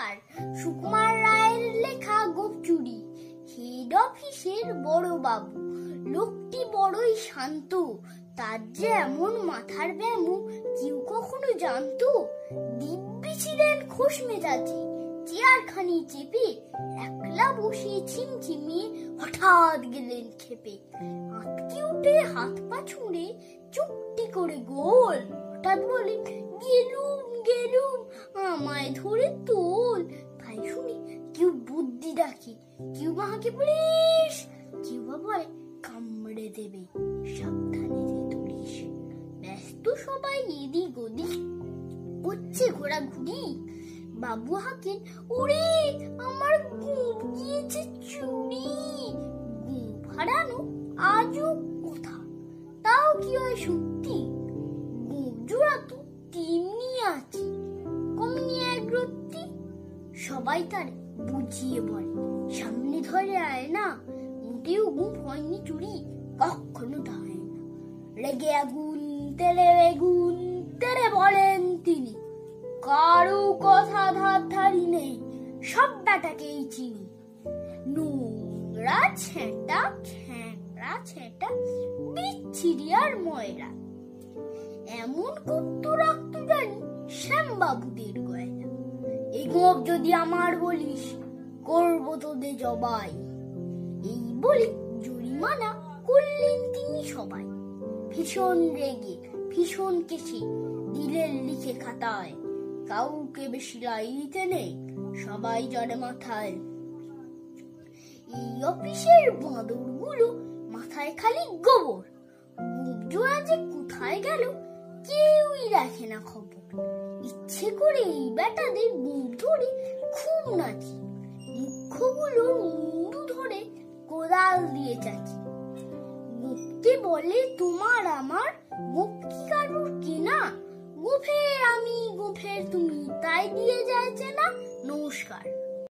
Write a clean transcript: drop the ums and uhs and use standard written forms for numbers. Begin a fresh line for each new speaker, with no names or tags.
নমস্কার। সুকুমার রায়ের লেখা গোপ চুরি। হেড অফিসের বড় বাবু লোকটি বড়ই শান্ত, তার যে এমন মাথার ব্যামো কেউ কখনো জানতো। দিব্যি ছিলেন খোশ মেজাজে, চেয়ারখানি চেপে একলা বসে ছিমছিমিয়ে হঠাৎ গেলেন খেপে। আঁতকে উঠে হাত পা ছুঁড়ে চুপটি করে গোল, হঠাৎ বলে গেলুম গেলুম, আমায় ধরে তোল। তাই শুনি কেউ বুদ্ধি ডাকে, কেউ বা হাঁকে পুলিশ, কেউ বা বলে কামড়ে দেবে, সাবধানে রে তুলিস। ব্যস্ত সবাই এদিক ওদিক করছে ঘোরাঘুরি। বাবু হাঁকেন, ওরে আমার গোঁপ গিয়েছে চুরি। গোঁপ হারানো আজও কথা, তাও কি হয় সত্যি? গোঁপ জোড়া তো তেমনি আছে, কমনি এক রত্তি। সবাই তার বুঝিয়ে বলে, সামনে ধরে আয় না, মোটেও গোঁপ হয়নি চুরি, কখনো দাঁড়ায় না। রেগে আগুন তেলে বেগুন তেরে বলেন তিনি, কারো কথা ধার ধারি নেই, সব ব্যাটাকেই চিনি। নোংরা ছেঁটা খ্যাংরা ছেঁটা বিচ্ছিরি আর ময়রা, এমন কুত্তু রাখতে জানি শ্যামবাবুদের গয়না। এই গোঁপ যদি আমার বলিস, করবো তোদের জবাই। এই বলে জরিমানা করলেন তিনি সবাই। ভীষণ রেগে ভীষণ কেসে দিলেন লিখে খাতায়, কাউকে বেশি লাইতে নেই, সবাই জড়ে মাথায়। এই অফিসের বাঁদরগুলো মাথায় খালি গোবর, গোঁপ জোড়া যে কোথায় গেল কেউই রাখে না খবর। ইচ্ছে করে এই বেটাদের গোঁপ ধরে খুব নাচি, মুখ্যগুলো মুন্ডু ধরে কোদাল দিয়ে চাচি। গোঁপকে বলে তোমার আমার, গোঁপ কি কারুর কেনা? গোঁফের আমি গোঁফের তুমি, তাই দিয়ে যায় চেনা। নমস্কার।